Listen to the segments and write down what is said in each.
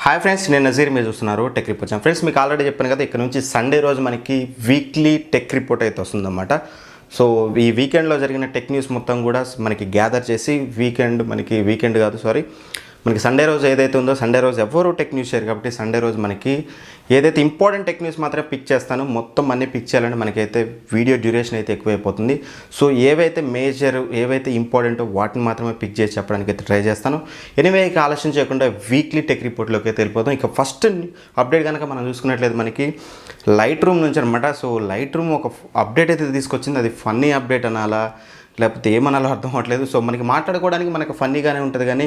Hi friends, నేను నజీర్. మీరు చూస్తున్నారు టెక్ రిపోర్ట్. ఫ్రెండ్స్, మీకు ఆల్రెడీ చెప్పాను కదా, ఇక్కడ నుంచి సండే రోజు మనకి వీక్లీ టెక్ రిపోర్ట్ అయితే వస్తుందన్నమాట. సో ఈ వీకెండ్లో జరిగిన టెక్ న్యూస్ మొత్తం కూడా మనకి గ్యాదర్ చేసి మనకి సండే రోజు ఏదైతే ఉందో, సండే రోజు ఎవరు టెక్ న్యూస్ చేయరు కాబట్టి సండే రోజు మనకి ఏదైతే ఇంపార్టెంట్ టెక్ న్యూస్ మాత్రమే పిక్ చేస్తాను. మొత్తం అన్నీ పిక్ చేయాలంటే మనకైతే వీడియో డ్యూరేషన్ అయితే ఎక్కువైపోతుంది. సో ఏవైతే మేజర్, ఏవైతే ఇంపార్టెంటో వాటిని మాత్రమే పిక్ చేసి చెప్పడానికి అయితే ట్రై చేస్తాను. ఎనీవే, ఇక ఆలస్యం చేయకుండా వీక్లీ టెక్ రిపోర్ట్లోకి అయితే వెళ్ళిపోతాం. ఇక ఫస్ట్ అప్డేట్ కనుక మనం చూసుకున్నట్లయితే మనకి లైట్ రూమ్ నుంచి అనమాట. సో లైట్ రూమ్ ఒక అప్డేట్ అయితే తీసుకొచ్చింది. అది ఫన్నీ అప్డేట్ అనాలా లేకపోతే ఏమనాలో అర్థం అవ్వట్లేదు. సో మనకి మాట్లాడుకోవడానికి మనకు ఫన్నీగానే ఉంటుంది కానీ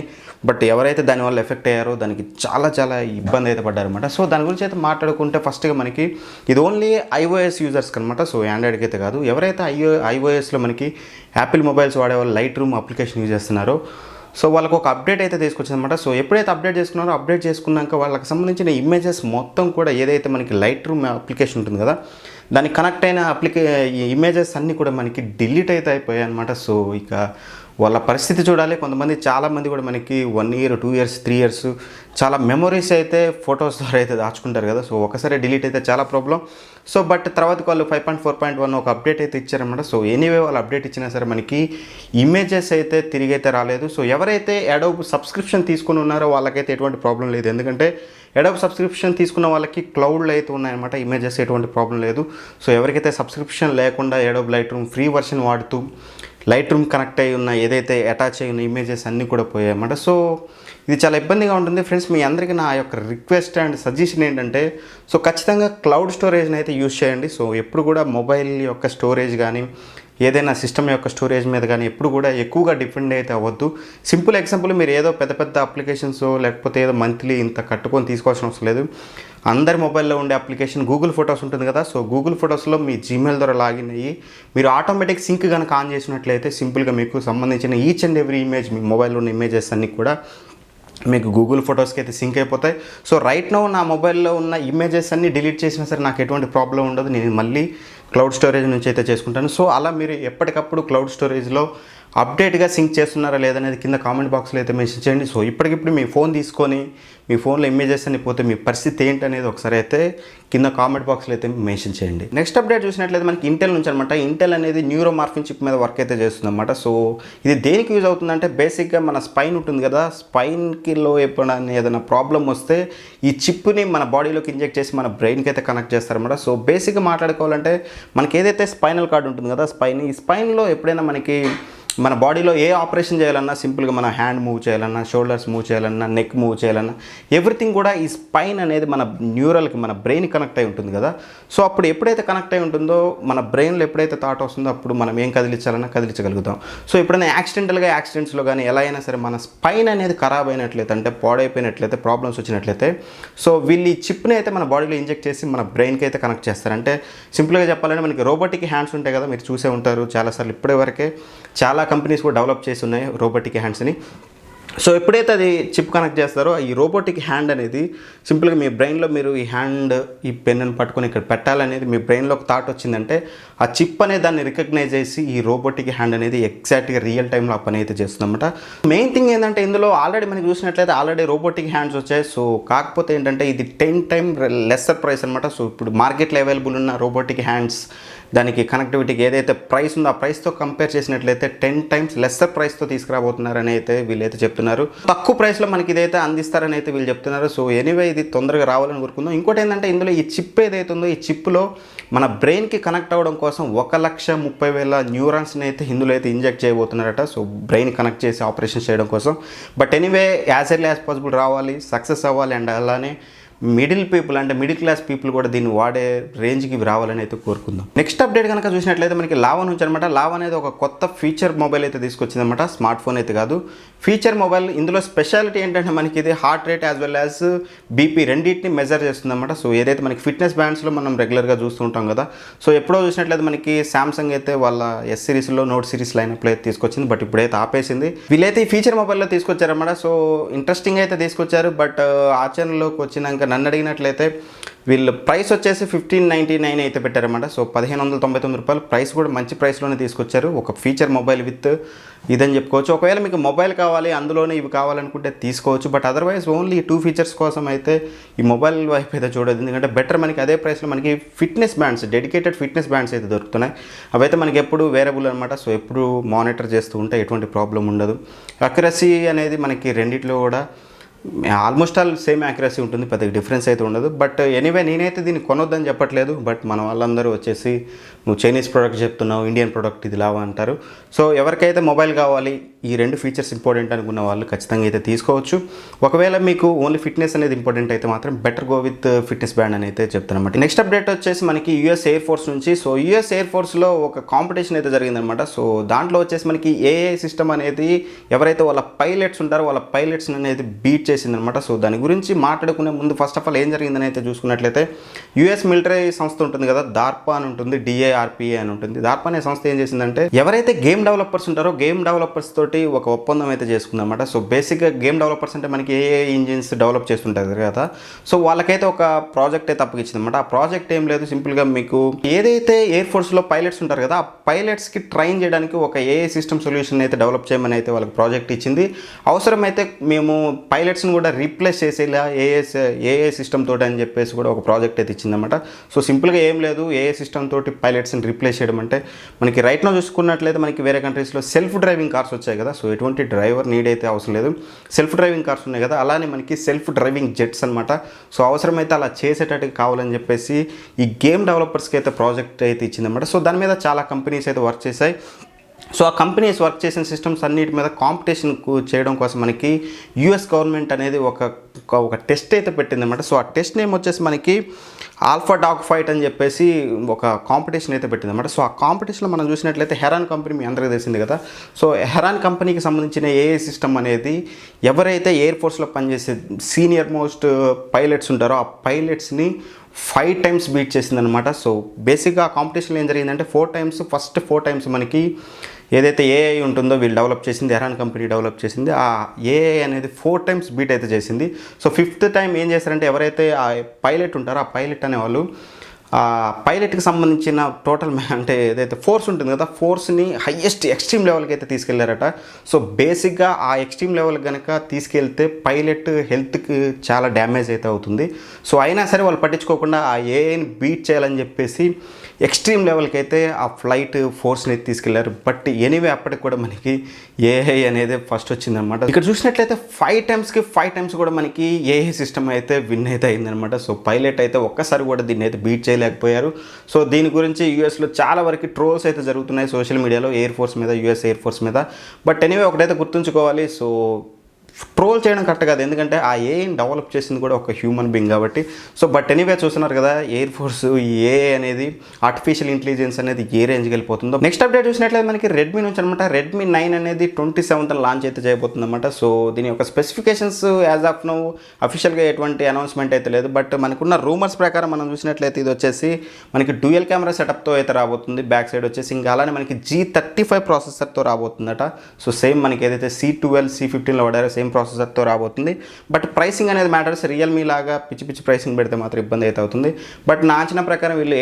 బట్ ఎవరైతే దానివల్ల ఎఫెక్ట్ అయ్యారో దానికి చాలా చాలా ఇబ్బంది అయితే పడ్డారనమాట. సో దాని గురించి అయితే మాట్లాడుకుంటే ఫస్ట్గా మనకి ఇది ఓన్లీ iOS యూజర్స్కి అనమాట. సో ఆండ్రాయిడ్కి అయితే కాదు. ఎవరైతే iOSలో మనకి యాపిల్ మొబైల్స్ వాడే వాళ్ళు లైట్ రూమ్ అప్లికేషన్ యూజ్ చేస్తున్నారో సో వాళ్ళకు ఒక అప్డేట్ అయితే తీసుకొచ్చిందన్నమాట. సో ఎప్పుడైతే అప్డేట్ చేసుకున్నారో, అప్డేట్ చేసుకున్నాక వాళ్ళకి సంబంధించిన ఇమేజెస్ మొత్తం కూడా ఏదైతే మనకి లైట్ రూమ్ అప్లికేషన్ ఉంటుంది కదా, దానికి కనెక్ట్ అయిన ఇమేజెస్ అన్నీ కూడా మనకి డిలీట్ అయితే అయిపోయాయి అనమాట. సో ఇక వాళ్ళ పరిస్థితి చూడాలి. చాలామంది కూడా మనకి 1 year 2 years 3 years చాలా మెమొరీస్ అయితే ఫొటోస్ ద్వారా అయితే దాచుకుంటారు కదా. సో ఒకసారి డిలీట్ అయితే చాలా ప్రాబ్లం. సో బట్ తర్వాత వాళ్ళు 5.4.1 ఒక అప్డేట్ అయితే ఇచ్చారన్నమాట. సో ఎనీవే వాళ్ళు అప్డేట్ ఇచ్చినా సరే మనకి ఇమేజెస్ అయితే తిరిగి అయితే రాలేదు. సో ఎవరైతే అడోబ్ సబ్స్క్రిప్షన్ తీసుకుని ఉన్నారో వాళ్ళకైతే ఎటువంటి ప్రాబ్లం లేదు. ఎందుకంటే అడోబ్ సబ్స్క్రిప్షన్ తీసుకున్న వాళ్ళకి క్లౌడ్లో అయితే ఉన్నాయన్నమాట. ఇమేజెస్ ఎటువంటి ప్రాబ్లం లేదు. సో ఎవరికైతే సబ్స్క్రిప్షన్ లేకుండా Adobe light room free version వాడుతూ లైట్ రూమ్ కనెక్ట్ అయి ఉన్న ఏదైతే అటాచ్ అయి ఉన్న ఇమేజెస్ అన్నీ కూడా పోయాయన్నమాట. సో ఇది చాలా ఇబ్బందిగా ఉంటుంది ఫ్రెండ్స్. మీ అందరికీ నా యొక్క రిక్వెస్ట్ అండ్ సజెషన్ ఏంటంటే, సో ఖచ్చితంగా క్లౌడ్ స్టోరేజ్ని అయితే యూజ్ చేయండి. సో ఎప్పుడు కూడా మొబైల్ యొక్క స్టోరేజ్ కానీ ఏదైనా సిస్టమ్ యొక్క స్టోరేజ్ మీద కానీ ఎప్పుడు కూడా ఎక్కువగా డిపెండ్ అయితే అవ్వద్దు. సింపుల్ ఎగ్జాంపుల్, మీరు ఏదో పెద్ద పెద్ద అప్లికేషన్స్ లేకపోతే ఏదో మంత్లీ ఇంత కట్టుకొని తీసుకోవాల్సిన అవసరం లేదు. అందరి మొబైల్లో ఉండే అప్లికేషన్ గూగుల్ ఫొటోస్ ఉంటుంది కదా. సో గూగుల్ ఫొటోస్లో మీ జీమెయిల్ ద్వారా లాగిన్ అయ్యి మీరు ఆటోమేటిక్ సింక్ కనుక ఆన్ చేసినట్లయితే సింపుల్గా మీకు సంబంధించిన ఈచ్ అండ్ ఎవ్రీ ఇమేజ్, మీ మొబైల్లో ఉన్న ఇమేజెస్ అన్నీ కూడా మీకు గూగుల్ ఫొటోస్కి అయితే సింక్ అయిపోతాయి. సో రైట్ నౌ నా మొబైల్లో ఉన్న ఇమేజెస్ అన్నీ డిలీట్ చేసినా సరే నాకు ఎటువంటి ప్రాబ్లం ఉండదు. నేను మళ్ళీ క్లౌడ్ స్టోరేజ్ నుంచి అయితే చేసుకుంటాను. సో అలా మీరు ఎప్పటికప్పుడు క్లౌడ్ స్టోరేజ్లో అప్డేట్గా సింక్ చేస్తున్నారా లేదనేది కింద కామెంట్ బాక్స్లో అయితే మెన్షన్ చేయండి. సో ఇప్పటికిప్పుడు మీ ఫోన్ తీసుకొని మీ ఫోన్లో ఇమేజెస్ అని పోతే మీ పరిస్థితి ఏంటనేది ఒకసారి అయితే కింద కామెంట్ బాక్స్లో అయితే మెన్షన్ చేయండి. నెక్స్ట్ అప్డేట్ చూసినట్లయితే మనకి ఇంటెల్ నుంచి అనమాట. ఇంటెల్ అనేది న్యూరోమార్ఫిన్ చిప్ మీద వర్క్ అయితే చేస్తుందన్నమాట. సో ఇది దేనికి యూజ్ అవుతుందంటే, బేసిక్గా మన స్పైన్ ఉంటుంది కదా, స్పైన్కిలో ఎప్పుడైనా ఏదైనా ప్రాబ్లం వస్తే ఈ చిప్ని మన బాడీలోకి ఇంజెక్ట్ చేసి మన బ్రెయిన్కి అయితే కనెక్ట్ చేస్తారన్నమాట. సో బేసిక్గా మాట్లాడుకోవాలంటే మనకి ఏదైతే స్పైనల్ కార్డ్ ఉంటుంది కదా, ఈ స్పైన్లో ఎప్పుడైనా మనకి మన బాడీలో ఏ ఆపరేషన్ చేయాలన్నా, సింపుల్గా మన హ్యాండ్ మూవ్ చేయాలన్నా, షోల్డర్స్ మూవ్ చేయాలన్నా, నెక్ మూవ్ చేయాలన్నా ఎవ్రీథింగ్ కూడా ఈ స్పైన్ అనేది మన న్యూరల్కి, మన బ్రెయిన్ కనెక్ట్ అయి ఉంటుంది కదా. సో అప్పుడు ఎప్పుడైతే కనెక్ట్ అయి ఉంటుందో మన బ్రెయిన్లో ఎప్పుడైతే థాట్ వస్తుందో అప్పుడు మనం ఏం కదిలించాలన్నా కదిలించగలుగుతాం. సో ఎప్పుడైనా యాక్సిడెంట్స్లో కానీ ఎలా అయినా సరే మన స్పైన్ అనేది ఖరాబ్ అయినట్లయితే, అంటే పాడైపోయినట్లయితే, ప్రాబ్లమ్స్ వచ్చినట్లయితే సో వీళ్ళు ఈ చిప్ని అయితే మన బాడీలో ఇంజెక్ట్ చేసి మన బ్రెయిన్కి అయితే కనెక్ట్ చేస్తారు. అంటే సింపుల్గా చెప్పాలంటే మనకి రోబోటిక్ హ్యాండ్స్ ఉంటాయి కదా, మీరు చూసే ఉంటారు చాలాసార్లు. ఇప్పటి వరకే చాలా కంపెనీస్ కూడా డెవలప్ చేసి ఉన్నాయి రోబోటిక్ హ్యాండ్స్ని. సో ఎప్పుడైతే అది చిప్ కనెక్ట్ చేస్తారో ఈ రోబోటిక్ హ్యాండ్ అనేది సింపుల్గా మీ బ్రెయిన్లో మీరు ఈ పెన్నుని పట్టుకొని ఇక్కడ పెట్టాలనేది మీ బ్రెయిన్లో ఒక థాట్ వచ్చిందంటే ఆ చిప్ అనేది దాన్ని రికగ్నైజ్ చేసి ఈ రోబోటిక్ హ్యాండ్ అనేది ఎగ్జాక్ట్గా రియల్ టైంలో ఆ పని అయితే చేస్తుందన్నమాట. మెయిన్ థింగ్ ఏంటంటే ఇందులో ఆల్రెడీ మనకి చూసినట్లయితే ఆల్రెడీ రోబోటిక్ హ్యాండ్స్ వచ్చాయి. సో కాకపోతే ఏంటంటే ఇది 10 times లెస్సర్ ప్రైస్ అనమాట. సో ఇప్పుడు మార్కెట్లో అవైలబుల్ ఉన్న రోబోటిక్ హ్యాండ్స్ దానికి కనెక్టివిటీకి ఏదైతే ప్రైస్ ఉందో ఆ ప్రైస్తో కంపేర్ చేసినట్లయితే 10 times లెస్సర్ ప్రైస్తో తీసుకురాబోతున్నారని అయితే వీళ్ళైతే చెప్తున్నారు. తక్కువ ప్రైస్లో మనకి ఇదైతే అందిస్తారని అయితే వీళ్ళు చెప్తున్నారు. సో ఎనీవే ఇది తొందరగా రావాలని కోరుకుందాం. ఇంకోటి ఏంటంటే ఇందులో ఈ చిప్ ఏదైతే ఉందో ఈ చిప్లో మన బ్రెయిన్కి కనెక్ట్ అవ్వడం కోసం 1,30,000 న్యూరాన్స్ని అయితే ఇందులో అయితే ఇంజెక్ట్ చేయబోతున్నారట. సో బ్రెయిన్ కనెక్ట్ చేసి ఆపరేషన్ చేయడం కోసం. But anyway as early as possible రావాలి, సక్సెస్ అవ్వాలి. అండ్ అలానే మిడిల్ క్లాస్ పీపుల్ కూడా దీన్ని వాడే రేంజ్కి రావాలని అయితే కోరుకుందాం. నెక్స్ట్ అప్డేట్ కనుక చూసినట్లయితే మనకి లావా నుంచి అనమాట. లావా అనేది ఒక కొత్త ఫీచర్ మొబైల్ అయితే తీసుకొచ్చిందన్నమాట. స్మార్ట్ ఫోన్ అయితే కాదు, ఫీచర్ మొబైల్. ఇందులో స్పెషాలిటీ ఏంటంటే మనకి ఇది heart rate as well as BP రెండింటిని మెజర్ చేస్తుందన్నమాట. సో ఏదైతే మనకి ఫిట్నెస్ బ్యాండ్స్లో మనం రెగ్యులర్గా చూస్తుంటాం కదా. సో ఎప్పుడో చూసినట్లయితే మనకి సామ్సంగ్ అయితే వాళ్ళ S సిరీస్లో నోట్ సిరీస్ లైనప్లో అయితే తీసుకొచ్చింది. బట్ ఇప్పుడైతే ఆపేసింది. వీళ్ళైతే ఈ ఫీచర్ మొబైల్లో తీసుకొచ్చారన్నమాట. సో ఇంట్రెస్టింగ్ అయితే తీసుకొచ్చారు. బట్ ఆచరణలోకి వచ్చినాక నన్ను అడిగినట్లయితే వీళ్ళు ప్రైస్ వచ్చేసి 1599 అయితే పెట్టారన్నమాట. సో 1599 రూపాయలు ప్రైస్ కూడా మంచి ప్రైస్లోనే తీసుకొచ్చారు. ఒక ఫీచర్ మొబైల్ విత్ ఇదని చెప్పుకోవచ్చు. ఒకవేళ మీకు మొబైల్ కావాలి అందులోనే ఇవి కావాలనుకుంటే తీసుకోవచ్చు. బట్ అదర్వైజ్ ఓన్లీ 2 ఫీచర్స్ కోసం అయితే ఈ మొబైల్ వైపు అయితే చూడదు. ఎందుకంటే బెటర్ మనకి అదే ప్రైస్లో మనకి fitness bands, dedicated fitness bands అయితే దొరుకుతున్నాయి. అవైతే మనకి ఎప్పుడు వేరబుల్ అనమాట. సో ఎప్పుడు మానిటర్ చేస్తూ ఉంటే ఎటువంటి ప్రాబ్లం ఉండదు. అక్యురసీ అనేది మనకి రెండిట్లో కూడా ఆల్మోస్ట్ ఆల్ సేమ్ యాక్యురసీ ఉంటుంది, పెద్దగా డిఫరెన్స్ అయితే ఉండదు. బట్ ఎనీవే నేనైతే దీన్ని కొనొద్దని చెప్పట్లేదు. బట్ మన వాళ్ళందరూ వచ్చేసి నువ్వు చైనీస్ ప్రోడక్ట్ చెప్తున్నావు, ఇండియన్ ప్రోడక్ట్ ఇది లావా అంటారు. సో ఎవరికైతే మొబైల్ కావాలి, ఈ 2 ఫీచర్స్ ఇంపార్టెంట్ అనుకున్న వాళ్ళు ఖచ్చితంగా అయితే తీసుకోవచ్చు. ఒకవేళ మీకు ఓన్లీ ఫిట్నెస్ అనేది ఇంపార్టెంట్ అయితే మాత్రం better go with fitness band అని అయితే చెప్తాను అనమాట. నెక్స్ట్ అప్డేట్ వచ్చేసి మనకి యూఎస్ ఎయిర్ ఫోర్స్ నుంచి. సో యూఎస్ ఎయిర్ ఫోర్స్లో ఒక కాంపిటీషన్ అయితే జరిగిందనమాట. సో దాంట్లో వచ్చేసి మనకి ఏఐ సిస్టమ్ అనేది ఎవరైతే వాళ్ళ పైలట్స్ ఉంటారో వాళ్ళ పైలట్స్ అనేది బీట్ చేసిందనమాట. సో దాని గురించి మాట్లాడుకునే ముందు ఫస్ట్ ఆఫ్ ఆల్ ఏం జరిగిందని అయితే చూసుకున్నట్లయితే యూఎస్ మిలిటరీ సంస్థ ఉంటుంది కదా, దార్పా అని ఉంటుంది, డిఏఆర్పిఏ అని ఉంటుంది. దార్పా అనే సంస్థ ఏం చేసిందంటే ఎవరైతే గేమ్ డెవలపర్స్ ఉంటారో గేమ్ డెవలపర్స్ తోటి ఒక ఒప్పందం అయితే చేసుకుందన్నమాట. సో బేసిక్గా గేమ్ డెవలపర్స్ అంటే మనకి ఏఐ ఇంజిన్స్ డెవలప్ చేస్తుంటారు కదా. సో వాళ్ళకైతే ఒక ప్రాజెక్ట్ అయితే అప్పగించిందన్నమాట. ఆ ప్రాజెక్ట్ ఏం లేదు, సింపుల్గా మీకు ఏదైతే ఎయిర్ ఫోర్స్లో పైలట్స్ ఉంటారు కదా, ఆ పైలట్స్కి ట్రైన్ చేయడానికి ఒక ఏఐ సిస్టమ్ సొల్యూషన్ అయితే డెవలప్ చేయమని అయితే వాళ్ళకి ప్రాజెక్ట్ ఇచ్చింది. అవసరమైతే మేము పైలట్స్ని కూడా రీప్లేస్ చేసేలా ఏఏ సిస్టమ్ తోటి అని చెప్పేసి కూడా ఒక ప్రాజెక్ట్ అయితే ఇచ్చిందన్నమాట. సో సింపుల్గా ఏం లేదు, ఏఏ సిస్టమ్ తోటి పైలట్స్ని రీప్లేస్ చేయడం అంటే మనకి రైట్నో చూసుకున్నట్లయితే మనకి వేరే కంట్రీస్లో సెల్ఫ్ డ్రైవింగ్ కార్స్ వచ్చాయి కదా. సో ఎటువంటి డ్రైవర్ నీడ్ అయితే అవసరం లేదు, సెల్ఫ్ డ్రైవింగ్ కార్స్ ఉన్నాయి కదా. అలానే మనకి సెల్ఫ్ డ్రైవింగ్ జెట్స్ అనమాట. సో అవసరమైతే అలా చేసేటట్టు కావాలని చెప్పేసి ఈ గేమ్ డెవలపర్స్కి అయితే ప్రాజెక్ట్ అయితే ఇచ్చిందన్నమాట. సో దాని మీద చాలా కంపెనీస్ అయితే వర్క్ చేశాయి. సో ఆ కంపెనీస్ వర్క్ చేసిన సిస్టమ్స్ అన్నిటి మీద కాంపిటీషన్ చేయడం కోసం మనకి యూఎస్ గవర్నమెంట్ అనేది ఒక టెస్ట్ అయితే పెట్టిందన్నమాట. సో ఆ టెస్ట్ నేమ్ వచ్చేసి మనకి ఆల్ఫా డాగ్ ఫైట్ అని చెప్పేసి ఒక కాంపిటీషన్ అయితే పెట్టిందన్నమాట. సో ఆ కాంపిటీషన్లో మనం చూసినట్లయితే హెరాన్ కంపెనీ మీ అందరికీ తెలిసింది కదా. సో హెరాన్ కంపెనీకి సంబంధించిన ఏఐ సిస్టమ్ అనేది ఎవరైతే ఎయిర్ ఫోర్స్లో పనిచేసే సీనియర్ మోస్ట్ పైలట్స్ ఉంటారో ఆ పైలట్స్ని 5 టైమ్స్ బీట్ చేసిందనమాట. సో బేసిక్గా ఆ కాంపిటీషన్లో ఏం జరిగిందంటే 4 టైమ్స్, ఫస్ట్ 4 టైమ్స్ మనకి ఏదైతే ఏఐ ఉంటుందో వీళ్ళు డెవలప్ చేసింది, హెరాన్ కంపెనీ డెవలప్ చేసింది, ఆ ఏఐ అనేది 4 టైమ్స్ బీట్ అయితే చేసింది. సో 5th టైం ఏం చేశారంటే ఎవరైతే ఆ పైలట్ ఉంటారో ఆ పైలట్ అనేవాళ్ళు ఆ పైలట్కి సంబంధించిన టోటల్ అంటే ఏదైతే ఫోర్స్ ఉంటుంది కదా, ఫోర్స్ని హయ్యెస్ట్ ఎక్స్ట్రీమ్ లెవెల్కి అయితే తీసుకెళ్లారట. సో బేసిక్గా ఆ ఎక్స్ట్రీమ్ లెవెల్ కనుక తీసుకెళ్తే పైలట్ హెల్త్కి చాలా డ్యామేజ్ అయితే అవుతుంది. సో అయినా సరే వాళ్ళు పట్టించుకోకుండా ఆ ఏఐని బీట్ చేయాలని చెప్పేసి ఎక్స్ట్రీమ్ లెవెల్కి అయితే ఆ ఫ్లైట్ ఫోర్స్ని అయితే తీసుకెళ్లారు. బట్ ఎనీవే అప్పటికి కూడా మనకి ఏఐ అనేది ఫస్ట్ వచ్చిందనమాట. ఇక్కడ చూసినట్లయితే 5 టైమ్స్ కూడా మనకి ఏఐ సిస్టమ్ అయితే విన్ అయితే అయిందనమాట. సో పైలట్ అయితే ఒక్కసారి కూడా దీన్ని అయితే బీట్ చేయలేకపోయారు. సో దీని గురించి యూఎస్లో చాలా వరకు ట్రోల్స్ అయితే జరుగుతున్నాయి సోషల్ మీడియాలో ఎయిర్ ఫోర్స్ మీద, యూఎస్ ఎయిర్ ఫోర్స్ మీద. బట్ ఎనీవే ఒకటైతే గుర్తుంచుకోవాలి, సో ట్రోల్ చేయడం కరెక్ట్ కాదు, ఎందుకంటే ఆ ఏఐని డెవలప్ చేసింది కూడా ఒక హ్యూమన్ బీయింగ్ కాబట్టి. సో బట్ ఎనీవే చూస్తున్నారు కదా ఎయిర్ ఫోర్స్ ఈ ఏఐ అనేది ఆర్టిఫిషియల్ ఇంటెలిజెన్స్ అనేది ఏ రేంజ్కి వెళ్ళిపోతుందో. నెక్స్ట్ అప్డేట్ చూసినట్లయితే మనకి రెడ్మీ నుంచి అనమాట. రెడ్మీ 9 అనేది 27th లాంచ్ అయితే చేయబోతుంది అనమాట. సో దీని యొక్క స్పెసిఫికేషన్స్ యాజ్ ఆఫ్ నౌ అఫీషియల్గా ఎటువంటి అనౌన్స్మెంట్ అయితే లేదు. బట్ మనకున్న రూమర్స్ ప్రకారం మనం చూసినట్లయితే ఇది వచ్చేసి మనకి డ్యూయల్ కెమెరా సెటప్తో అయితే రాబోతుంది. బ్యాక్ సైడ్ వచ్చేసి ఇంకా అలానే మనకి G35 ప్రాసెసర్తో రాబోతుందట. సో సేమ్ మనకి ఏదైతే C12 C15లో వాడారో సేమ్ ప్రాసెసర్తో రాబోతుంది. బట్ ప్రైసింగ్ అనేది మ్యాటర్స్. రియల్మీ లాగా పిచ్చి ప్రైసింగ్ పెడితే మాత్రం ఇబ్బంది అయితే అవుతుంది. బట్ నా అంచనా ప్రకారం వీళ్ళు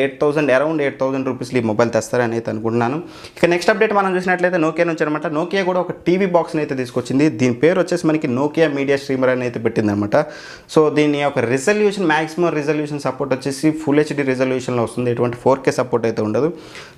అరౌండ్ 8,000 రూపీస్లో ఈ మొబైల్ తెస్తారని అయితే అనుకుంటున్నాను. ఇక నెక్స్ట్ అప్డేట్ మనం చూసినట్లయితే నోకియా నుంచి అనమాట. నోకియా కూడా ఒక టీవీ బాక్స్ని అయితే తీసుకొచ్చింది. దీని పేరు వచ్చేసి మనకి నోకియా మీడియా స్ట్రీమర్ అని అయితే పెట్టిందనమాట. సో దీని యొక్క రిజల్యూషన్ మ్యాక్సిమం రిజల్యూషన్ సపోర్ట్ వచ్చేసి ఫుల్ హెచ్డి రిజల్యూషన్లో వస్తుంది. ఎటువంటి 4K సపోర్ట్ అయితే ఉండదు.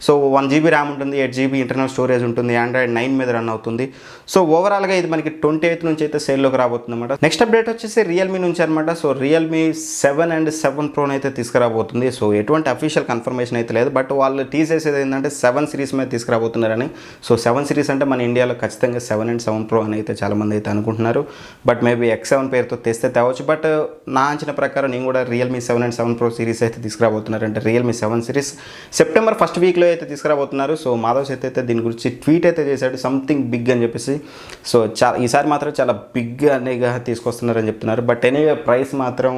సో 1GB ర్యామ్ ఉంటుంది, 8GB ఇంటర్నల్ స్టోరేజ్ ఉంటుంది, Android 9 మీద రన్ అవుతుంది. సో ఓవరాల్గా ఇది మనకి 28th నుంచి అయితే సేల్లోకి రాబోతుంది అనమాట. నెక్స్ట్ అప్డేట్ వచ్చేసి రియల్మీ నుంచి అనమాట. సో రియల్మీ 7 and 7 Pro అయితే తీసుకురాబోతుంది. సో ఎటువంటి అఫీషియల్ కన్ఫర్మేషన్ అయితే లేదు. బట్ వాళ్ళు టీజ్ చేసేది ఏంటంటే 7 సిరీస్ మీద తీసుకురాబోతున్నారని. సో 7 సిరీస్ అంటే మన ఇండియాలో ఖచ్చితంగా 7 and 7 Pro అని అయితే చాలామంది అయితే అనుకుంటున్నారు. బట్ మేబీ X7 పేరుతో తెస్తే తేవచ్చు. బట్ నా అంచనా ప్రకారం నేను కూడా రియల్మీ 7 and 7 Pro సిరీస్ అయితే తీసుకురాబోతున్నారు. అంటే రియల్మీ 7 సిరీస్ సెప్టెంబర్ 1st వీక్లో అయితే తీసుకురాబోతున్నారు. సో మాధవ్ సేత్ అయితే దీని గురించి ట్వీట్ అయితే చేశాడు, సంథింగ్ బిగ్ అని చెప్పేసి. సో ఈసారి మాత్రం చాలా బిగ్ అనేగా తీసుకొస్తున్నారని చెప్తున్నారు. బట్ ఎనీవే ప్రైస్ మాత్రం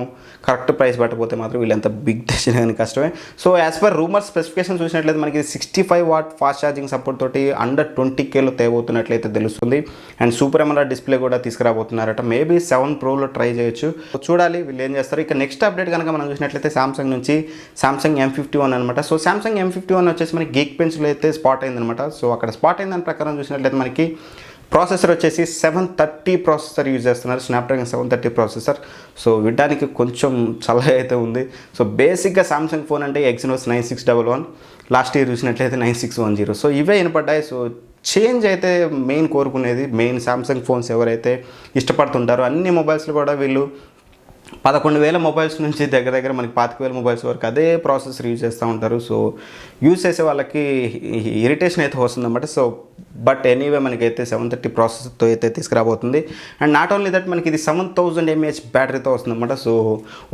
కరెక్ట్ ప్రైస్ పట్టకపోతే మాత్రం వీళ్ళు ఎంత బిగ్ తెచ్చిన కానీ కష్టమే. So as per rumour specification చూసినట్లయితే మనకి 65 వాట్ ఫాస్ట్ ఛార్జింగ్ సపోర్ట్ తోటి అండర్ 20Kలో తేబోతున్నట్లయితే తెలుస్తుంది. అండ్ సూపర్ AMOLED డిస్ప్లే కూడా తీసుకురాబోతున్నారట. మేబీ 7 Proలో ట్రై చేయొచ్చు. చూడాలి వీళ్ళు ఏం చేస్తారు. ఇక నెక్స్ట్ అప్డేట్ కనుక మనం చూసినట్లయితే సామ్సంగ్ నుంచి సామ్సంగ్ M51 అనమాట. సో సామ్సంగ్ M51 వచ్చేసి మనకి గీక్ బెంచ్లో అయితే స్పాట్ అయిందనమాట. సో అక్కడ స్పాట్ అయిన దాని ప్రకారం చూసినట్లయితే మనకి ప్రాసెసర్ వచ్చేసి 730 ప్రాసెసర్ యూజ్ చేస్తున్నారు, స్నాప్డ్రాగన్ 730 ప్రాసెసర్. సో వినడానికి కొంచెం చల్లగా అయితే ఉంది. సో బేసిక్గా సామ్సంగ్ ఫోన్ అంటే Exynos 9611, లాస్ట్ ఇయర్ చూసినట్లయితే 9610. సో ఇవే వినపడ్డాయి. సో చేంజ్ అయితే మెయిన్ కోరుకునేది, మెయిన్ సామ్సంగ్ ఫోన్స్ ఎవరైతే ఇష్టపడుతుంటారో అన్ని మొబైల్స్లో కూడా వీళ్ళు 11,000 మొబైల్స్ నుంచి దగ్గర దగ్గర మనకి 25,000 మొబైల్స్ వరకు అదే ప్రాసెసర్ యూజ్ చేస్తూ ఉంటారు. సో యూజ్ చేసే వాళ్ళకి ఇరిటేషన్ అయితే వస్తుందన్నమాట. సో బట్ ఎనీవే మనకైతే 730 ప్రాసెసర్తో అయితే తీసుకురాబోతుంది. అండ్ నాట్ ఓన్లీ దట్ మనకి ఇది 7000 mAh బ్యాటరీతో వస్తుందన్నమాట. సో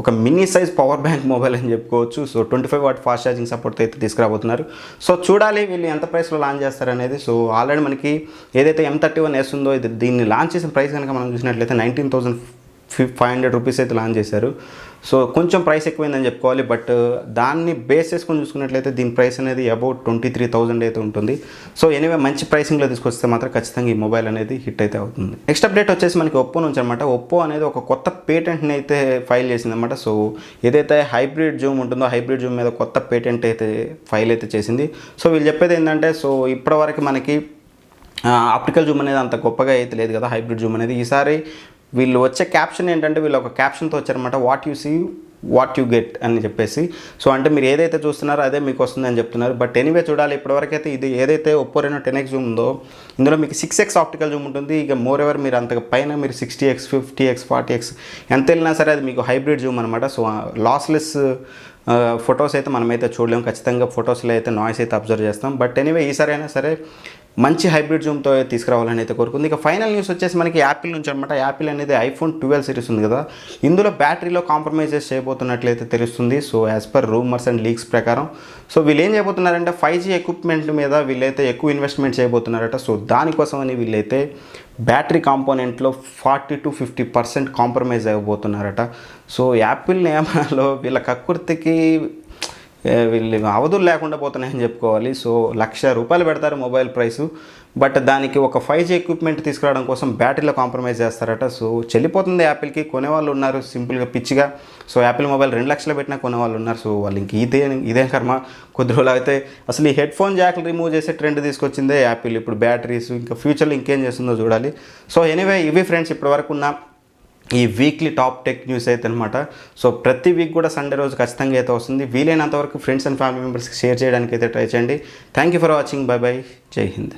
ఒక mini size power bank mobile అని చెప్పుకోవచ్చు. సో 25 వాట్ ఫాస్ట్ ఛార్జింగ్ సపోర్ట్తో అయితే తీసుకురాబోతున్నారు. సో చూడాలి వీళ్ళు ఎంత ప్రైస్లో లాంచ్ చేస్తారనేది. సో ఆల్రెడీ మనకి ఏదైతే M31s ఉందో దీన్ని లాంచ్ చేసిన ప్రైస్ కనుక మనం చూసినట్లయితే 19,500 రూపీస్ అయితే లాంచ్ చేశారు. సో కొంచెం ప్రైస్ ఎక్కువైందని చెప్పుకోవాలి. బట్ దాన్ని బేస్ చేసుకొని చూసుకున్నట్లయితే దీని ప్రైస్ అనేది అబౌట్ 23,000 అయితే ఉంటుంది. సో ఎనీవే మంచి ప్రైసింగ్లో తీసుకొస్తే మాత్రం ఖచ్చితంగా ఈ మొబైల్ అనేది హిట్ అయితే అవుతుంది. నెక్స్ట్ అప్డేట్ వచ్చేసి మనకి ఒప్పో నుంచి అనమాట. ఒప్పో అనేది ఒక కొత్త పేటెంట్ని అయితే ఫైల్ చేసిందన్నమాట. సో ఏదైతే హైబ్రిడ్ జూమ్ ఉంటుందో హైబ్రిడ్ జూమ్ మీద కొత్త పేటెంట్ అయితే ఫైల్ అయితే చేసింది. సో వీళ్ళు చెప్పేది ఏంటంటే, సో ఇప్పటివరకు మనకి ఆప్టికల్ జూమ్ అనేది అంత గొప్పగా అయితే లేదు కదా హైబ్రిడ్ జూమ్ అనేది. ఈసారి వీళ్ళు వచ్చే క్యాప్షన్ ఏంటంటే, వీళ్ళు ఒక క్యాప్షన్తో వచ్చారనమాట, what you see what you get అని చెప్పేసి. సో అంటే మీరు ఏదైతే చూస్తున్నారో అదే మీకు వస్తుందని చెప్తున్నారు. బట్ ఎనీవే చూడాలి. ఇప్పటివరకు అయితే ఇది ఏదైతే ఒప్పో రెనో 10X జూమ్ ఉందో ఇందులో మీకు 6X ఆప్టికల్ జూమ్ ఉంటుంది. ఇక మోర్ ఎవర్ మీరు అంతకు పైన మీరు 60X 50X 40X ఎంత వెళ్ళినా సరే అది మీకు హైబ్రిడ్ జూమ్ అనమాట. సో లాస్లెస్ ఫొటోస్ అయితే మనమైతే చూడలేము. ఖచ్చితంగా ఫొటోస్లో అయితే నాయిస్ అయితే అబ్జర్వ్ చేస్తాం. బట్ ఎనీవే ఈసారి అయినా సరే మంచి హైబ్రిడ్ జూమ్తో తీసుకురావాలని అయితే కోరుకుంది. ఇక ఫైనల్ న్యూస్ వచ్చేసి మనకి యాపిల్ నుంచి అనమాట. యాపిల్ అనేది iPhone 12 సిరీస్ ఉంది కదా, ఇందులో బ్యాటరీలో కాంప్రమైజెస్ చేయబోతున్నట్లయితే తెలుస్తుంది. So as per rumours and leaks ప్రకారం సో వీళ్ళు ఏం చేయబోతున్నారంటే 5G ఎక్విప్మెంట్ మీద వీళ్ళైతే ఎక్కువ ఇన్వెస్ట్మెంట్ చేయబోతున్నారట. సో దానికోసమని వీళ్ళైతే బ్యాటరీ కాంపోనెంట్లో 40 to 50% కాంప్రమైజ్ అవ్వబోతున్నారట. సో యాపిల్ నియమాల్లో వీళ్ళ కక్కుర్తికి వీళ్ళు అవధులు లేకుండా పోతున్నాయని చెప్పుకోవాలి. సో ₹1,00,000 పెడతారు మొబైల్ ప్రైసు, బట్ దానికి ఒక 5G ఎక్విప్మెంట్ తీసుకురావడం కోసం బ్యాటరీలో కాంప్రమైజ్ చేస్తారట. సో చెల్లిపోతుంది యాపిల్కి. కొనేవాళ్ళు ఉన్నారు సింపుల్గా పిచ్చిగా. సో యాపిల్ మొబైల్ 2,00,000 పెట్టినా కొనేవాళ్ళు ఉన్నారు. సో వాళ్ళు ఇంక ఇదే కర్మ. కొద్ది రోజులు అయితే అసలు ఈ హెడ్ ఫోన్ జాక్లు రిమూవ్ చేసే ట్రెండ్ తీసుకొచ్చిందే యాపిల్. ఇప్పుడు బ్యాటరీస్ ఇంకా ఫ్యూచర్లో ఇంకేం చేస్తుందో చూడాలి. సో ఎనీవే ఇవి ఫ్రెండ్స్ ఇప్పటి వరకు ఉన్న ఈ వీక్లీ టాప్ టెక్ న్యూస్ అయితే అనమాట. సో ప్రతి వీక్ కూడా సండే రోజు ఖచ్చితంగా అయితే వస్తుంది. వీలైనంతవరకు ఫ్రెండ్స్ అండ్ ఫ్యామిలీ మెంబర్స్కి షేర్ చేయడానికి అయితే ట్రై చేయండి. Thank you for watching. By by. జై హింద్.